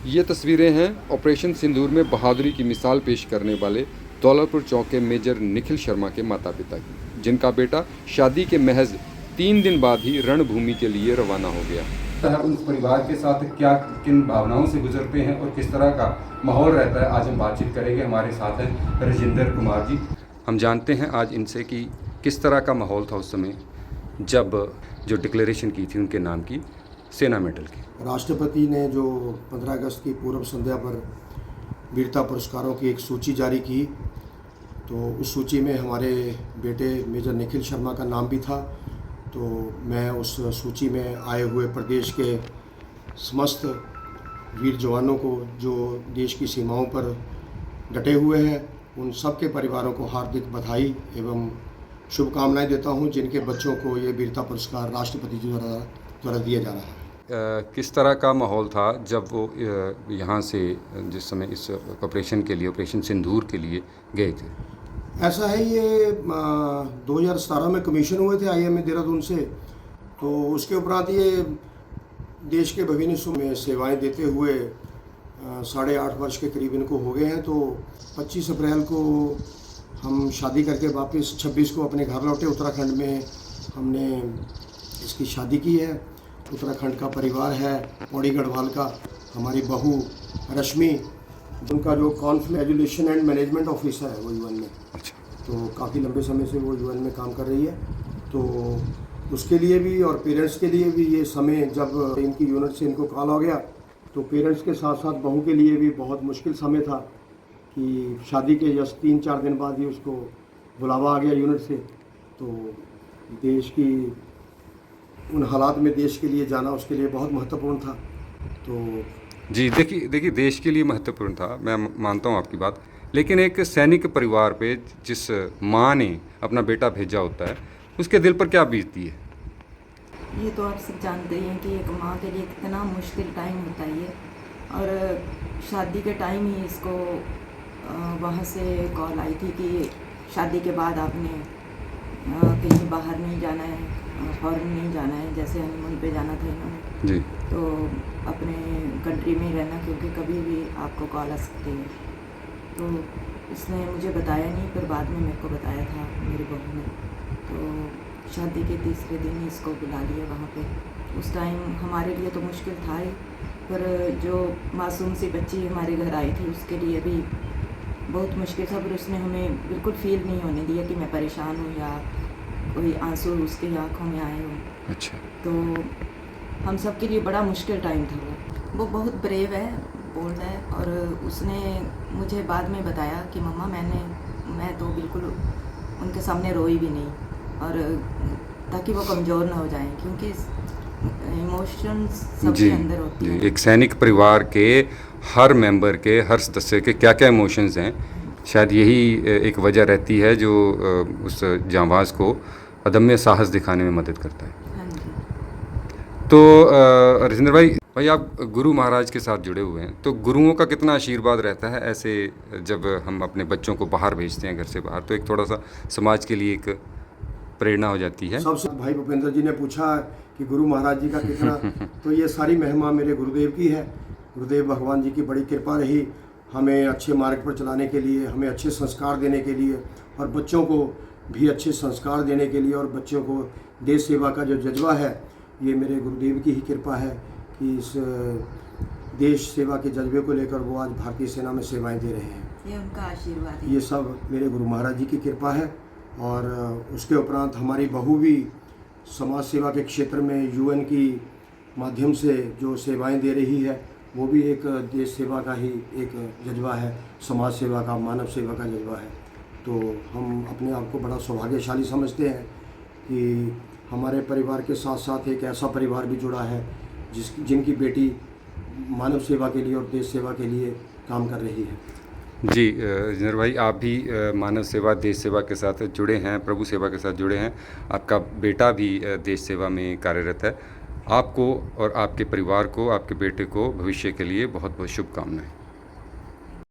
ये तस्वीरें हैं ऑपरेशन सिंदूर में बहादुरी की मिसाल पेश करने वाले दौलतपुर चौक के मेजर निखिल शर्मा के माता पिता की, जिनका बेटा शादी के महज 3 दिन बाद ही रणभूमि के लिए रवाना हो गया। उन परिवार के साथ क्या किन भावनाओं से गुजरते हैं और किस तरह का माहौल रहता है, आज हम बातचीत करेंगे। हमारे साथ हैं राजेंद्र कुमार जी। हम जानते हैं आज इनसे कि किस तरह का माहौल था उस समय जब जो डिक्लेरेशन की थी उनके नाम की सेना मेडल की। राष्ट्रपति ने जो 15 अगस्त की पूर्व संध्या पर वीरता पुरस्कारों की एक सूची जारी की, तो उस सूची में हमारे बेटे मेजर निखिल शर्मा का नाम भी था। तो मैं उस सूची में आए हुए प्रदेश के समस्त वीर जवानों को जो देश की सीमाओं पर डटे हुए हैं, उन सब के परिवारों को हार्दिक बधाई एवं शुभकामनाएं देता हूं, जिनके बच्चों को ये वीरता पुरस्कार राष्ट्रपति जी द्वारा दिया जा रहा है। किस तरह का माहौल था जब वो यहाँ से जिस समय इस ऑपरेशन के लिए, ऑपरेशन सिंदूर के लिए गए थे? ऐसा है, ये 2017 में कमीशन हुए थे IMA देहरादून से। तो उसके उपरांत ये देश के विभिन्न हिस्सों में सेवाएं देते हुए 8.5 वर्ष के करीब इनको हो गए हैं। तो 25 अप्रैल को हम शादी करके वापस 26 को अपने घर लौटे। उत्तराखंड में हमने इसकी शादी की है। उत्तराखंड का परिवार है, पौड़ी गढ़वाल का। हमारी बहू रश्मि, उनका जो conflict resolution and management officer है वो UN में। अच्छा। तो काफ़ी लंबे समय से वो UN में काम कर रही है। तो उसके लिए भी और पेरेंट्स के लिए भी ये समय, जब इनकी यूनिट से इनको कॉल हो गया, तो पेरेंट्स के साथ साथ बहू के लिए भी बहुत मुश्किल समय था कि शादी के जस्ट 3-4 दिन बाद ही उसको बुलावा आ गया यूनिट से। तो देश की उन हालात में देश के लिए जाना उसके लिए बहुत महत्वपूर्ण था। तो जी, देखिए देश के लिए महत्वपूर्ण था, मैं मानता हूँ आपकी बात। लेकिन एक सैनिक परिवार पे जिस माँ ने अपना बेटा भेजा होता है, उसके दिल पर क्या बीतती है? ये तो आप सब जानते ही हैं कि एक माँ के लिए कितना मुश्किल टाइम होता है ये। और शादी के टाइम ही इसको वहाँ से कॉल आई थी कि शादी के बाद आपने कहीं बाहर नहीं जाना है, फॉरेन नहीं जाना है, जैसे हनीमून पे जाना था इन्होंने जी। तो अपने कंट्री में ही रहना, क्योंकि कभी भी आपको कॉल आ सकती है। तो इसने मुझे बताया नहीं, पर बाद में मेरे को बताया था मेरी बहू ने। तो शादी के तीसरे दिन ही इसको बुला लिया वहाँ पे। उस टाइम हमारे लिए तो मुश्किल था ही, पर जो मासूम सी बच्ची हमारे घर आई थी उसके लिए भी बहुत मुश्किल था। पर उसने हमें बिल्कुल फील नहीं होने दिया कि मैं परेशान हूँ या कोई आंसू उसकी आँखों में आए हों। अच्छा। तो हम सब के लिए बड़ा मुश्किल टाइम था वो बहुत ब्रेव है, बोल्ड है। और उसने मुझे बाद में बताया कि मम्मा मैं तो बिल्कुल उनके सामने रोई भी नहीं, और ताकि वो कमज़ोर ना हो जाएं, क्योंकि इमोशंस सबके अंदर होती हैं। एक सैनिक परिवार के हर मेंबर के, हर सदस्य के क्या क्या इमोशंस हैं, शायद यही एक वजह रहती है जो उस जांबाज को अदम्य साहस दिखाने में मदद करता है। हाँ जी। तो राजेंद्र भाई आप गुरु महाराज के साथ जुड़े हुए हैं, तो गुरुओं का कितना आशीर्वाद रहता है ऐसे जब हम अपने बच्चों को बाहर भेजते हैं घर से बाहर, तो एक थोड़ा सा समाज के लिए एक प्रेरणा हो जाती है। सबसे भाई भूपेंद्र जी ने पूछा कि गुरु महाराज जी का कितना तो ये सारी महिमा मेरे गुरुदेव की है। गुरुदेव भगवान जी की बड़ी कृपा रही हमें अच्छे मार्ग पर चलाने के लिए, हमें अच्छे संस्कार देने के लिए, और बच्चों को भी अच्छे संस्कार देने के लिए, और बच्चों को देश सेवा का जो जज्बा है, ये मेरे गुरुदेव की ही कृपा है कि इस देश सेवा के जज्बे को लेकर वो आज भारतीय सेना में सेवाएं दे रहे हैं। ये उनका आशीर्वाद है। ये सब मेरे गुरु महाराज जी की कृपा है। और उसके उपरांत हमारी बहू भी समाज सेवा के क्षेत्र में UN की माध्यम से जो सेवाएं दे रही है, वो भी एक देश सेवा का ही एक जज्बा है, समाज सेवा का, मानव सेवा का जज्बा है। तो हम अपने आप को बड़ा सौभाग्यशाली समझते हैं कि हमारे परिवार के साथ साथ एक ऐसा परिवार भी जुड़ा है जिनकी बेटी मानव सेवा के लिए और देश सेवा के लिए काम कर रही है। जी राजेंद्र भाई, आप भी मानव सेवा, देश सेवा के साथ जुड़े हैं, प्रभु सेवा के साथ जुड़े हैं। आपका बेटा भी देश सेवा में कार्यरत है। आपको और आपके परिवार को, आपके बेटे को भविष्य के लिए बहुत बहुत शुभकामनाएं।